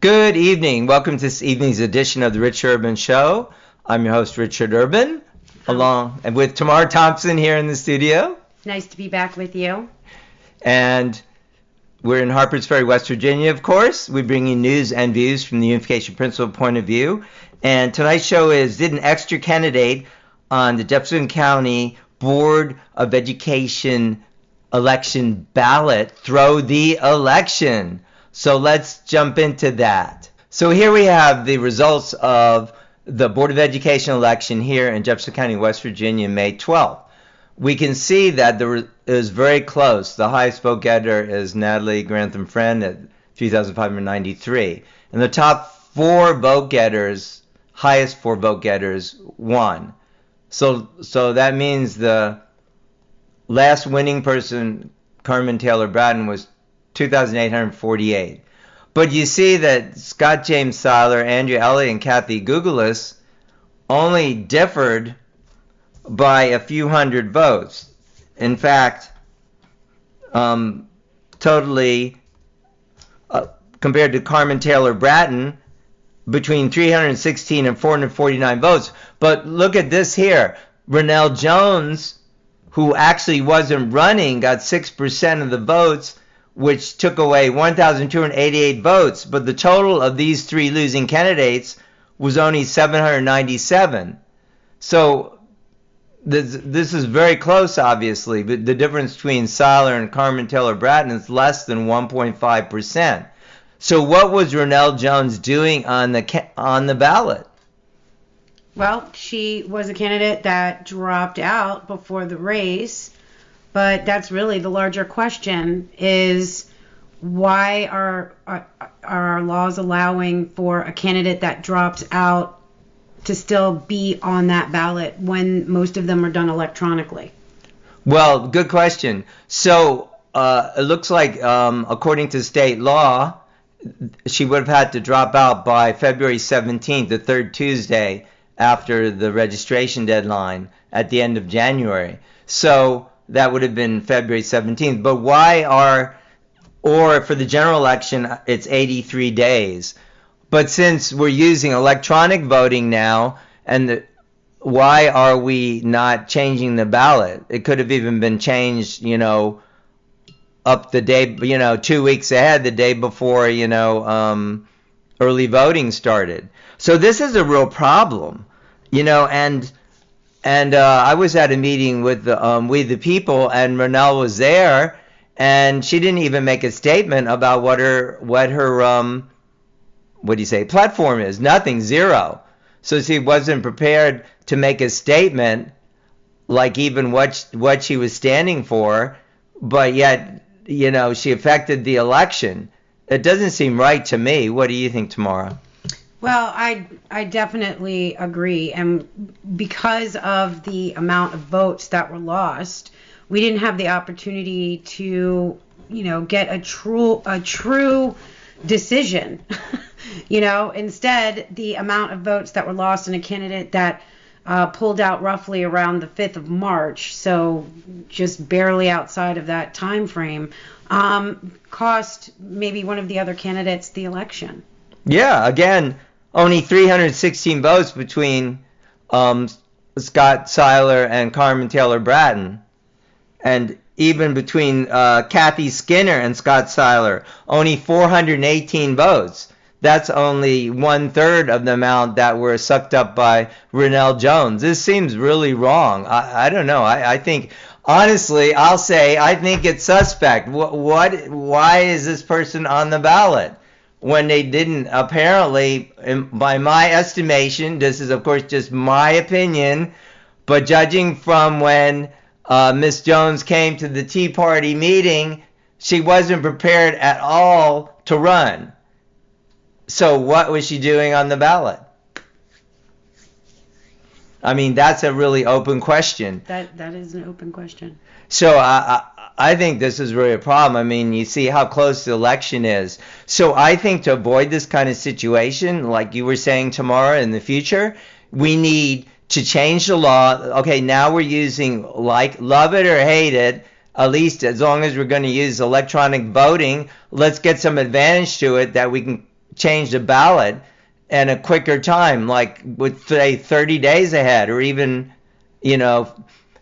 Good evening. Welcome to this evening's edition of the Rich Urban Show. I'm your host, Richard Urban, along and with Tamar Thompson here in the studio. Nice to be back with you. And we're in Harpers Ferry, West Virginia, of course. We bring you news and views from the unification principle point of view. And tonight's show is, did an extra candidate on the Jefferson County Board of Education election ballot throw the election? So let's jump into that. So here we have the results of the Board of Education election here in Jefferson County, West Virginia, May 12th. We can see that it is very close. The highest vote getter is Natalie Grantham-Friend at 3,593. And the top four vote getters, highest four vote getters, won. So that means the last winning person, Carmen Taylor Bratton, was 2,848. But you see that Scott James Seiler, Andrew Elliott, and Kathy Gugalis only differed by a few hundred votes. In fact, totally compared to Carmen Taylor Bratton, between 316 and 449 votes. But look at this here. Ranale Jones, who actually wasn't running, got 6% of the votes, which took away 1,288 votes. But the total of these three losing candidates was only 797. So this is very close, obviously. But the difference between Seiler and Carmen Taylor Bratton is less than 1.5%. So what was Ranale Jones doing on the ballot? Well, she was a candidate that dropped out before the race, but that's really the larger question: is why are our laws allowing for a candidate that drops out to still be on that ballot when most of them are done electronically? Well, good question. So it looks like, according to state law, she would have had to drop out by February 17th, the third Tuesday after the registration deadline at the end of January. So that would have been February 17th. But or for the general election, it's 83 days. But since we're using electronic voting now, why are we not changing the ballot? It could have even been changed, up the day, 2 weeks ahead, the day before, early voting started. So this is a real problem, and I was at a meeting with We the People, and Ranale was there, and she didn't even make a statement about what her platform is. Nothing, zero. So she wasn't prepared to make a statement, like even what she was standing for, but yet, she affected the election. It doesn't seem right to me. What do you think, Tamara? Well, I definitely agree. And because of the amount of votes that were lost, we didn't have the opportunity to, get a true decision. Instead, the amount of votes that were lost in a candidate that pulled out roughly around the 5th of March, so just barely outside of that time frame, cost maybe one of the other candidates the election. Yeah, again, only 316 votes between Scott Seiler and Carmen Taylor Bratton. And even between Kathy Skinner and Scott Seiler, only 418 votes. That's only 1/3 of the amount that were sucked up by Ranale Jones. This seems really wrong. I don't know. I think, honestly, I'll say I think it's suspect. Why is this person on the ballot when they didn't? Apparently, by my estimation, this is of course just my opinion, but judging from when Miss Jones came to the Tea Party meeting, she wasn't prepared at all to run. So what was she doing on the ballot? I mean, that's a really open question. That is an open question. So I think this is really a problem. I mean, you see how close the election is. So I think to avoid this kind of situation, like you were saying, Tamara, in the future, we need to change the law. Okay, now we're using, like, love it or hate it, at least as long as we're going to use electronic voting, let's get some advantage to it that we can change the ballot in a quicker time, like with say 30 days ahead, or even, you know,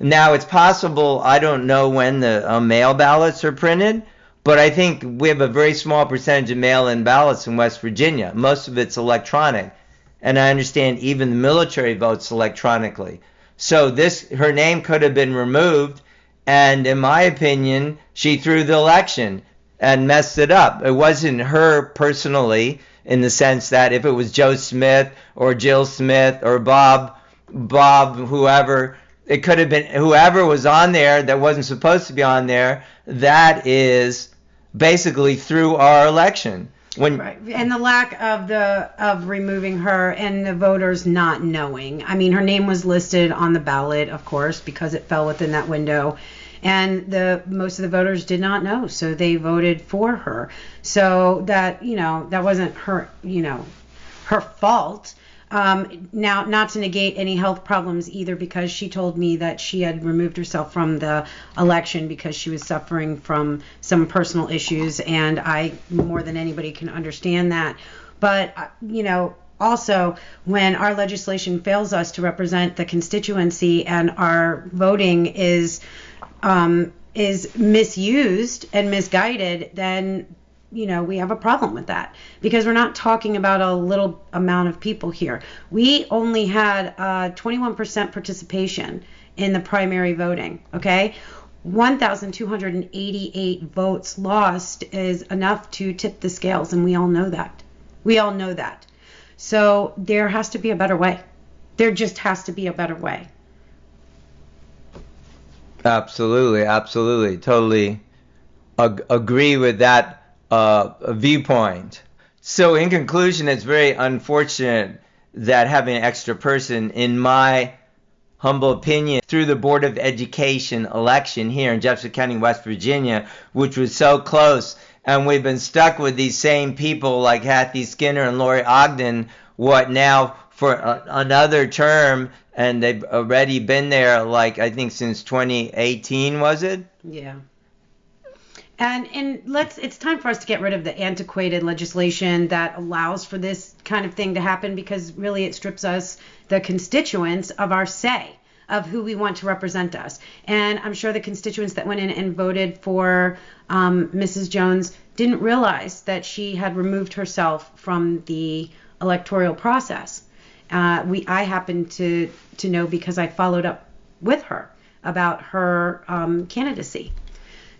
now it's possible. I don't know when the mail ballots are printed, but I think we have a very small percentage of mail-in ballots in West Virginia. Most of it's electronic, and I understand even the military votes electronically. So her name could have been removed, and in my opinion, she threw the election and messed it up. It wasn't her personally, in the sense that if it was Joe Smith or Jill Smith or Bob, whoever, it could have been whoever was on there that wasn't supposed to be on there. That is basically through our election. Right. And the lack of removing her and the voters not knowing. I mean, her name was listed on the ballot, of course, because it fell within that window. And most of the voters did not know, so they voted for her. So that, that wasn't her, her fault. Now, not to negate any health problems either, because she told me that she had removed herself from the election because she was suffering from some personal issues, and I, more than anybody, can understand that. But, also, when our legislation fails us to represent the constituency and our voting is misused and misguided, then we have a problem with that, because we're not talking about a little amount of people here. We only had 21% participation in the primary voting, okay? 1,288 votes lost is enough to tip the scales, and we all know that. So there has to be a better way. There just has to be a better way. Absolutely. Totally agree with that viewpoint. So in conclusion, it's very unfortunate that having an extra person, in my humble opinion, through the Board of Education election here in Jefferson County, West Virginia, which was so close, and we've been stuck with these same people like Kathy Skinner and Lori Ogden, for another term, and they've already been there, I think since 2018, was it? Yeah. And it's time for us to get rid of the antiquated legislation that allows for this kind of thing to happen, because really it strips us, the constituents, of our say, of who we want to represent us. And I'm sure the constituents that went in and voted for Mrs. Jones didn't realize that she had removed herself from the electoral process. I happen to know, because I followed up with her about her candidacy.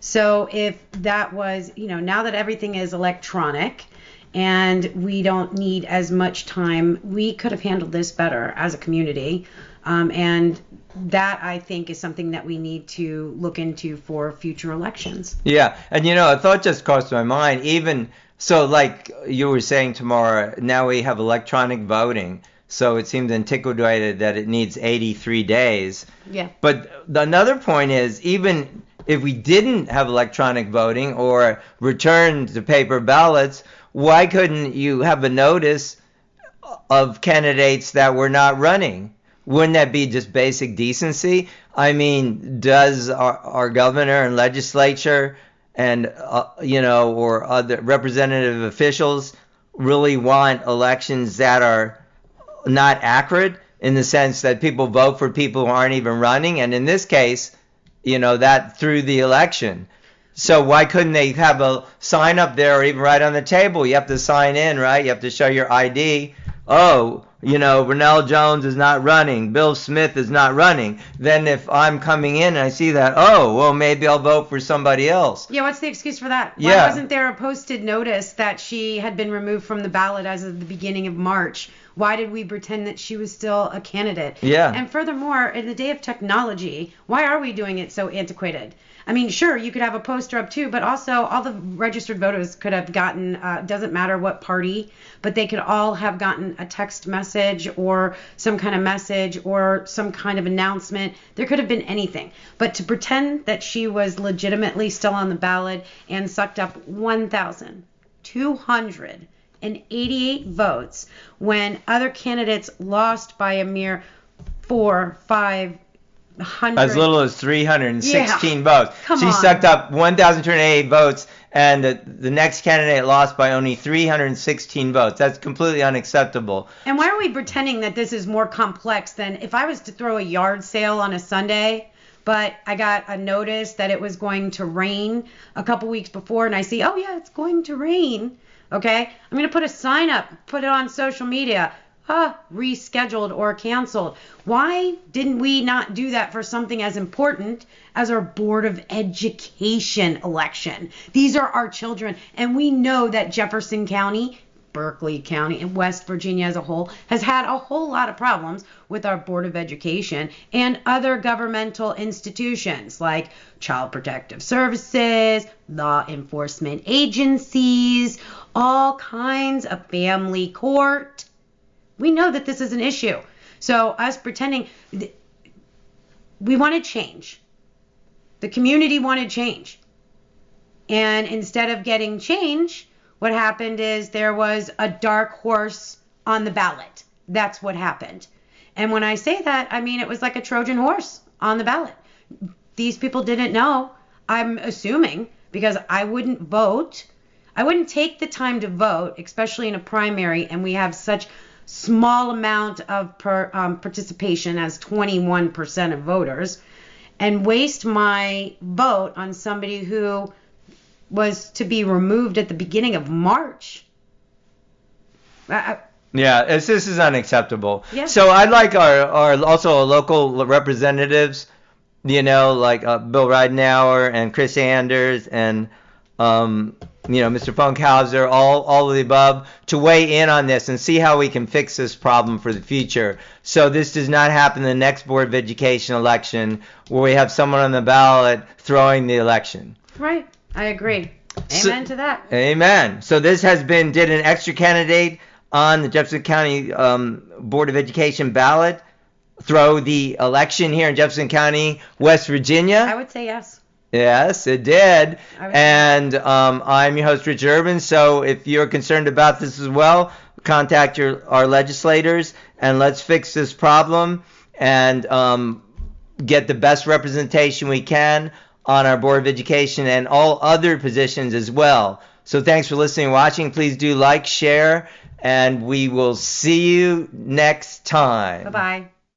So if that was, now that everything is electronic and we don't need as much time, we could have handled this better as a community. And that, I think, is something that we need to look into for future elections. Yeah. And, a thought just crossed my mind. Even so, like you were saying, Tamara, now we have electronic voting. So it seems antiquated that it needs 83 days. Yeah. But another point is, even if we didn't have electronic voting or return to paper ballots, why couldn't you have a notice of candidates that were not running? Wouldn't that be just basic decency? I mean, does our governor and legislature and, or other representative officials really want elections that are not accurate, in the sense that people vote for people who aren't even running? And in this case, that through the election. So why couldn't they have a sign up there, or even right on the table? You have to sign in, right? You have to show your ID. Oh, Ranale Jones is not running. Bill Smith is not running. Then if I'm coming in and I see that, oh, well, maybe I'll vote for somebody else. Yeah, what's the excuse for that? Yeah. Why wasn't there a posted notice that she had been removed from the ballot as of the beginning of March? Why did we pretend that she was still a candidate? Yeah. And furthermore, in the day of technology, why are we doing it so antiquated? I mean, sure, you could have a poster up too, but also all the registered voters could have gotten, doesn't matter what party, but they could all have gotten a text message or some kind of message or some kind of announcement. There could have been anything. But to pretend that she was legitimately still on the ballot and sucked up 1,288 votes when other candidates lost by a mere 4, 5, as little as 316 votes. Come she on. sucked up 1,208 votes, and the next candidate lost by only 316 votes. That's completely unacceptable. And why are we pretending that this is more complex than if I was to throw a yard sale on a Sunday, but I got a notice that it was going to rain a couple weeks before, and I see, oh yeah, it's going to rain. Okay, I'm going to put a sign up, put it on social media. Rescheduled or canceled. Why didn't we not do that for something as important as our Board of Education election? These are our children, and we know that Jefferson County, Berkeley County, and West Virginia as a whole has had a whole lot of problems with our Board of Education and other governmental institutions like Child Protective Services, law enforcement agencies, all kinds of family court. We know that this is an issue. So us pretending, we wanted change. The community wanted change. And instead of getting change, what happened is there was a dark horse on the ballot. That's what happened. And when I say that, I mean it was like a Trojan horse on the ballot. These people didn't know. I'm assuming because I wouldn't vote. I wouldn't take the time to vote, especially in a primary, and we have such small amount of participation as 21% of voters, and waste my vote on somebody who was to be removed at the beginning of March. This is unacceptable. Yeah. So I'd like our also local representatives, like Bill Ridenhour and Chris Anders and Mr. Funkhauser, all of the above, to weigh in on this and see how we can fix this problem for the future. So this does not happen in the next Board of Education election where we have someone on the ballot throwing the election. Right. I agree. Amen to that. Amen. So this has been, did an extra candidate on the Jefferson County Board of Education ballot throw the election here in Jefferson County, West Virginia? I would say yes. Yes, it did. And I'm your host, Richard Urban. So if you're concerned about this as well, contact our legislators and let's fix this problem and get the best representation we can on our Board of Education and all other positions as well. So thanks for listening and watching. Please do like, share, and we will see you next time. Bye-bye.